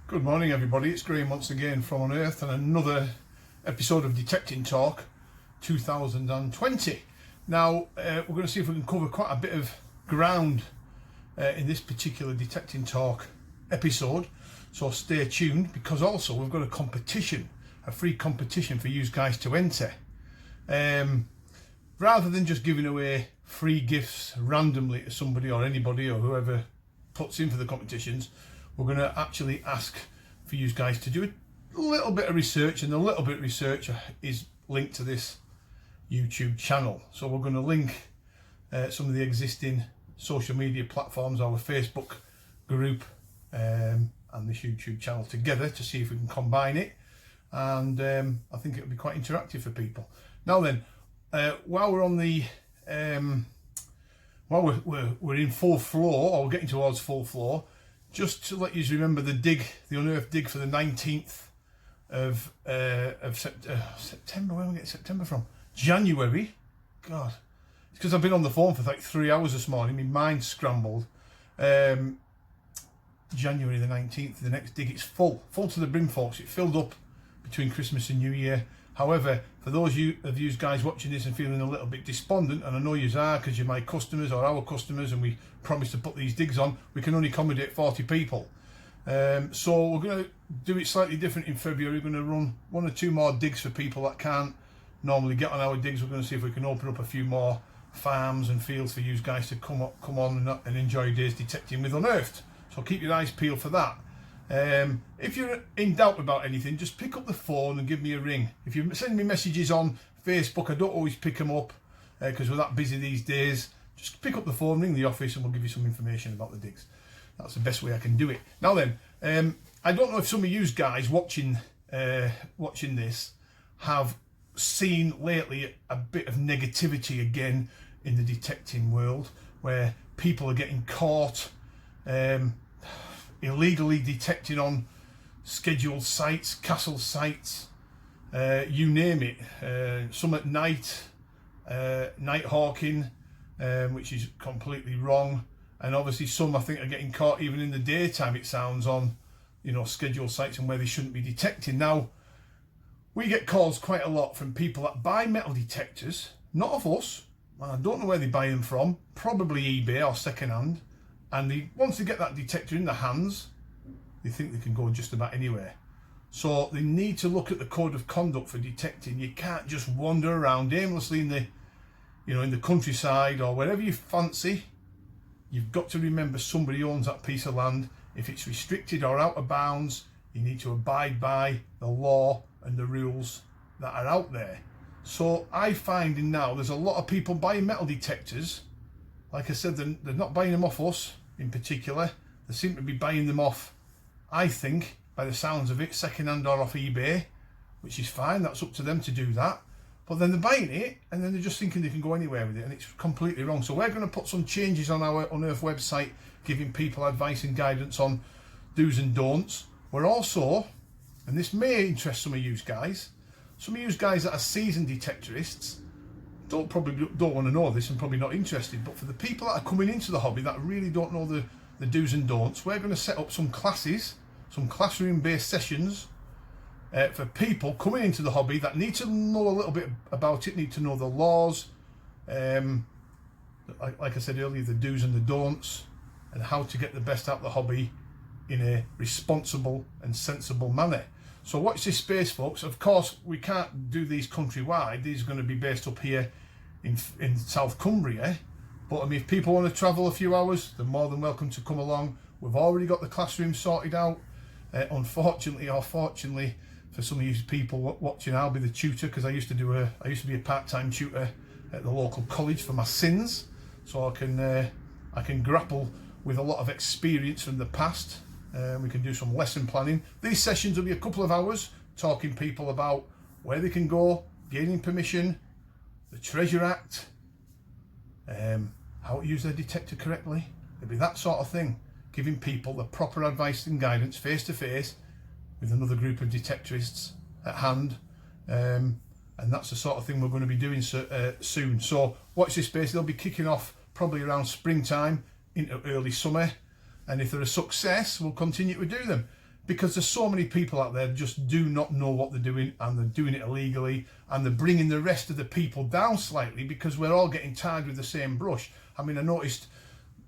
Good morning everybody, it's Graham once again from Unearthed and another episode of Detecting Talk 2020. Now we're going to see if we can cover quite a bit of ground in this particular Detecting Talk episode, so stay tuned, because also we've got a competition, a free competition for you guys to enter. Rather than just giving away free gifts randomly to somebody or anybody or whoever puts in for the competitions, we're going to actually ask for you guys to do a little bit of research, and a little bit of research is linked to this YouTube channel. So we're going to link some of the existing social media platforms, our Facebook group and this YouTube channel together to see if we can combine it, and I think it'll be quite interactive for people. Now then, while we're on the while we're in full floor, or getting towards full floor, just to let you remember the Unearthed dig for the 19th of September. Where am I getting September from? January. God, it's because I've been on the phone for like 3 hours this morning. My mind's scrambled. January the 19th, the next dig. It's full to the brim, folks. It filled up between Christmas and New Year. However, for those of you guys watching this and feeling a little bit despondent, and I know you are because you're my customers or our customers and we promised to put these digs on, we can only accommodate 40 people. So we're going to do it slightly different in February. We're going to run 1 or 2 more digs for people that can't normally get on our digs. We're going to see if we can open up a few more farms and fields for you guys to come on and enjoy your days detecting with Unearthed. So keep your eyes peeled for that. If you're in doubt about anything, just pick up the phone and give me a ring. If you send me messages on Facebook, I don't always pick them up because we're that busy these days. Just pick up the phone, ring the office, and we'll give you some information about the digs. That's the best way I can do it. Now then, I don't know if some of you guys watching this have seen lately a bit of negativity again in the detecting world, where people are getting caught illegally detecting on scheduled sites, castle sites, you name it. Some at night, night hawking, which is completely wrong, and obviously some I think are getting caught even in the daytime, it sounds, on scheduled sites and where they shouldn't be detecting. Now we get calls quite a lot from people that buy metal detectors, not of us, and I don't know where they buy them from, probably eBay or second hand. And once they get that detector in their hands, they think they can go just about anywhere. So they need to look at the code of conduct for detecting. You can't just wander around aimlessly in the countryside or wherever you fancy. You've got to remember somebody owns that piece of land. If it's restricted or out of bounds, you need to abide by the law and the rules that are out there. So I find now there's a lot of people buying metal detectors. Like I said, they're not buying them off us in particular. They seem to be buying them off, I think, by the sounds of it, second-hand or off eBay, which is fine. That's up to them to do that. But then they're buying it, and then they're just thinking they can go anywhere with it, and it's completely wrong. So we're going to put some changes on our Unearthed website, giving people advice and guidance on do's and don'ts. We're also, and this may interest some of you guys that are seasoned detectorists, probably don't want to know this and probably not interested, but for the people that are coming into the hobby that really don't know the do's and don'ts, we're going to set up some classes, some classroom based sessions for people coming into the hobby that need to know a little bit about it, need to know the laws, like I said earlier, the do's and the don'ts, and how to get the best out of the hobby in a responsible and sensible manner. So watch this space, folks. Of course, we can't do these countrywide. These are going to be based up here in South Cumbria. But I mean, if people want to travel a few hours, they're more than welcome to come along. We've already got the classroom sorted out. Unfortunately or fortunately, for some of you people watching, I'll be the tutor, because I used to be a part-time tutor at the local college for my sins. So I can grapple with a lot of experience from the past. We can do some lesson planning. These sessions will be a couple of hours talking people about where they can go, gaining permission, the Treasure Act, how to use their detector correctly. It'll be that sort of thing, giving people the proper advice and guidance face to face with another group of detectorists at hand, and that's the sort of thing we're going to be doing soon. So watch this space. They'll be kicking off probably around springtime into early summer, and if they're a success, we'll continue to do them. because there's so many people out there just do not know what they're doing, and they're doing it illegally, and they're bringing the rest of the people down slightly because we're all getting tired with the same brush. I mean, I noticed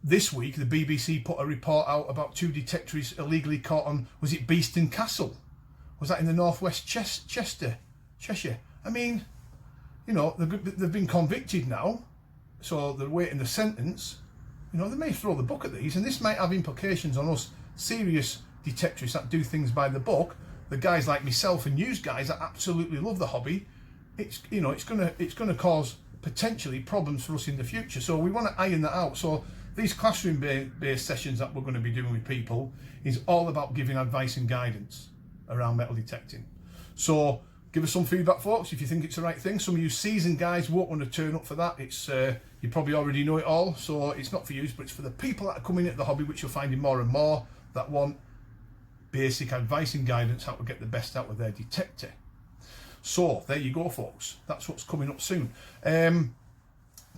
this week the BBC put a report out about 2 detectorists illegally caught on, was it Beeston Castle? Was that in the northwest Cheshire? I mean, you know, they've been convicted now, so they're waiting the sentence. You know, they may throw the book at these, and this might have implications on us serious detectorists that do things by the book. The guys like myself and you guys that absolutely love the hobby. It's, you know, it's gonna cause potentially problems for us in the future. So we want to iron that out. So these classroom based sessions that we're going to be doing with people is all about giving advice and guidance around metal detecting. So give us some feedback, folks, if you think it's the right thing. Some of you seasoned guys won't want to turn up for that. It's you probably already know it all, so it's not for you, but it's for the people that are coming at the hobby, which you're finding more and more, that want basic advice and guidance how to get the best out of their detector. So there you go, folks. That's what's coming up soon.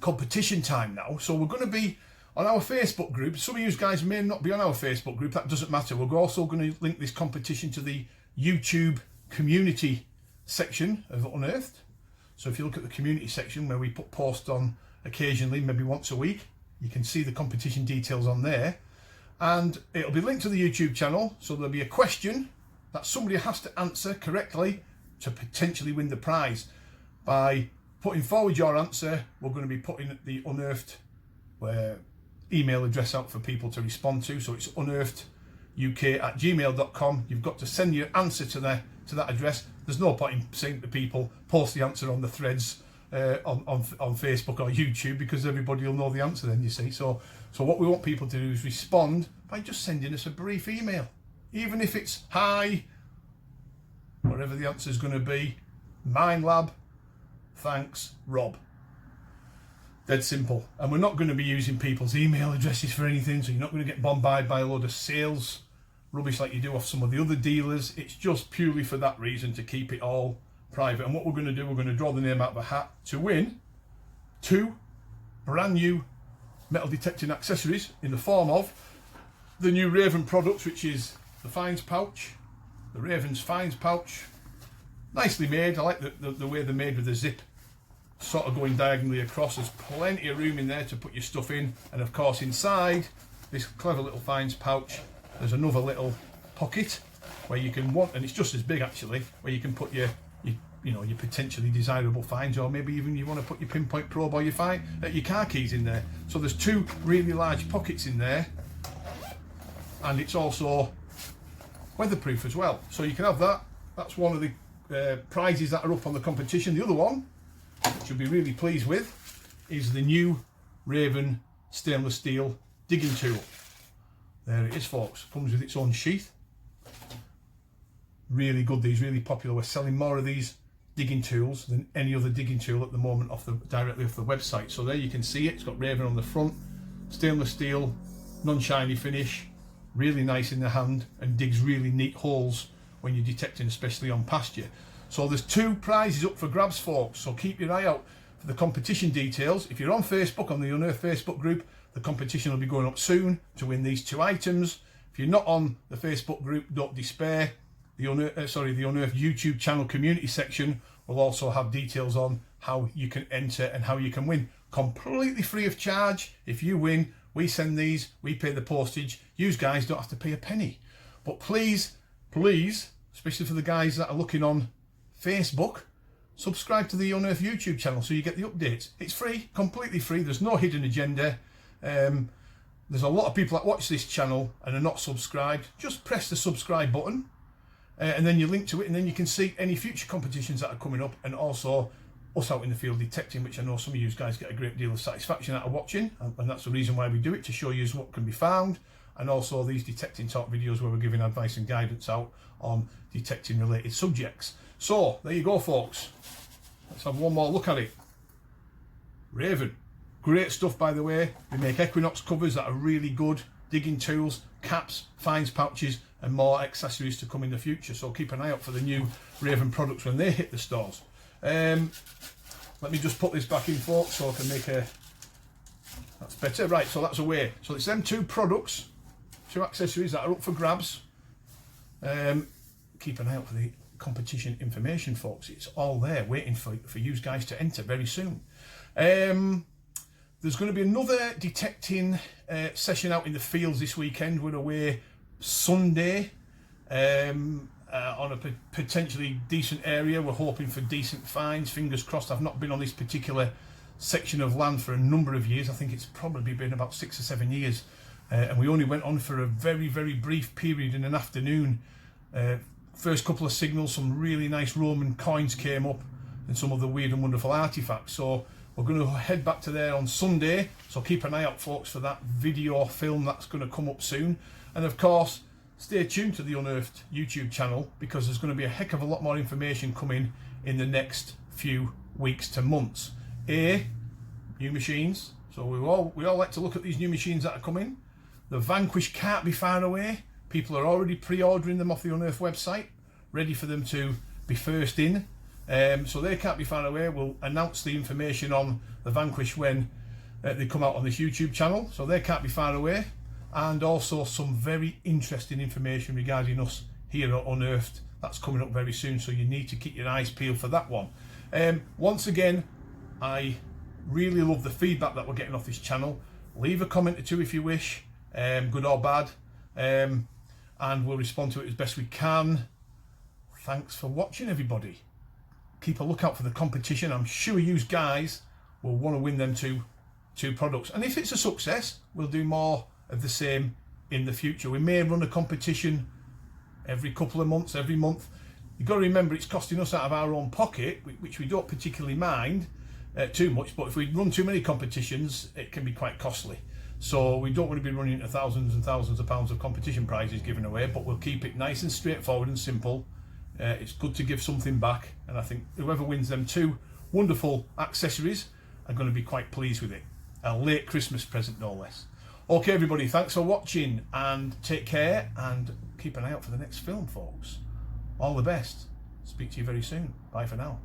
Competition time now. So we're going to be on our Facebook group. Some of you guys may not be on our Facebook group. That doesn't matter. We're also going to link this competition to the YouTube community section of Unearthed. So if you look at the community section where we put posts on occasionally, maybe once a week, you can see the competition details on there. And it'll be linked to the YouTube channel. So there'll be a question that somebody has to answer correctly to potentially win the prize. By putting forward your answer, we're going to be putting the Unearthed email address out for people to respond to. So it's uneartheduk@gmail.com. You've got to send your answer to that address. There's no point in saying to people, post the answer on the threads on Facebook or YouTube, because everybody will know the answer then, you see. So what we want people to do is respond by just sending us a brief email. Even if it's hi, whatever the answer is going to be, Minelab, thanks, Rob. Dead simple. And we're not going to be using people's email addresses for anything, so you're not going to get bombarded by a load of sales rubbish like you do off some of the other dealers. It's just purely for that reason, to keep it all private. And what we're going to do, we're going to draw the name out of a hat to win 2 brand new metal detecting accessories in the form of the new Raven products, which is the fines pouch, the Raven's fines pouch. Nicely made. I like the way they're made with the zip sort of going diagonally across. There's plenty of room in there to put your stuff in, and of course inside this clever little fines pouch there's another little pocket where you can and it's just as big actually, where you can put your potentially desirable fines, or maybe even you want to put your pinpoint probe or your car keys in there. So there's 2 really large pockets in there, and it's also weatherproof as well. So you can have that. That's one of the prizes that are up on the competition. The other one, which you'll be really pleased with, is the new Raven stainless steel digging tool. There it is, folks. Comes with its own sheath. Really good. These really popular. We're selling more of these digging tools than any other digging tool at the moment directly off the website. So there you can see it. It's got Raven on the front, stainless steel, non-shiny finish, really nice in the hand, and digs really neat holes when you're detecting, especially on pasture. So there's 2 prizes up for grabs, folks. So keep your eye out for the competition details. If you're on Facebook, on the Unearthed Facebook group, the competition will be going up soon to win these 2 items. If you're not on the Facebook group, don't despair. The Unearthed YouTube channel community section will also have details on how you can enter and how you can win. Completely free of charge. If you win, we send these, we pay the postage. You guys don't have to pay a penny. But please, especially for the guys that are looking on Facebook, subscribe to the Unearthed YouTube channel so you get the updates. It's free, completely free. There's no hidden agenda. There's a lot of people that watch this channel and are not subscribed. Just press the subscribe button and then you link to it, and then you can see any future competitions that are coming up, and also us out in the field detecting, which I know some of you guys get a great deal of satisfaction out of watching, and that's the reason why we do it, to show you what can be found, and also these detecting talk videos where we're giving advice and guidance out on detecting related subjects. So there you go, folks. Let's have one more look at it. Raven. Great stuff, by the way. We make Equinox covers that are really good, digging tools, caps, fines pouches, and more accessories to come in the future. So keep an eye out for the new Raven products when they hit the stores. Let me just put this back in, folks, so I can make that's better. Right, so that's away. So it's them 2 products, 2 accessories that are up for grabs. Keep an eye out for the competition information, folks. It's all there waiting for you guys to enter very soon. There's going to be another detecting session out in the fields this weekend. We're away Sunday on a potentially decent area. We're hoping for decent finds. Fingers crossed. I've not been on this particular section of land for a number of years. I think it's probably been about 6 or 7 years. And we only went on for a very, very brief period in an afternoon. First couple of signals, some really nice Roman coins came up and some other weird and wonderful artifacts. So we're going to head back to there on Sunday. So keep an eye out, folks, for that video or film that's going to come up soon. And of course, stay tuned to the Unearthed YouTube channel, because there's going to be a heck of a lot more information coming in the next few weeks to months. New machines. So we all like to look at these new machines that are coming. The Vanquish can't be far away. People are already pre-ordering them off the Unearthed website, ready for them to be first in. So they can't be far away. We'll announce the information on the Vanquish when they come out on this YouTube channel. So they can't be far away. And also some very interesting information regarding us here at Unearthed. That's coming up very soon, so you need to keep your eyes peeled for that one. Once again, I really love the feedback that we're getting off this channel. Leave a comment or two if you wish, good or bad. And we'll respond to it as best we can. Thanks for watching, everybody. Keep a lookout for the competition. I'm sure you guys will want to win them two products. And if it's a success, we'll do more of the same in the future. We may run a competition every couple of months, every month. You've got to remember, it's costing us out of our own pocket, which we don't particularly mind too much. But if we run too many competitions, it can be quite costly. So we don't want to be running into thousands and thousands of pounds of competition prizes given away, but we'll keep it nice and straightforward and simple. It's good to give something back, and I think whoever wins them two wonderful accessories are going to be quite pleased with it. A late Christmas present, no less. Okay, everybody, thanks for watching, and take care, and keep an eye out for the next film, folks. All the best. Speak to you very soon. Bye for now.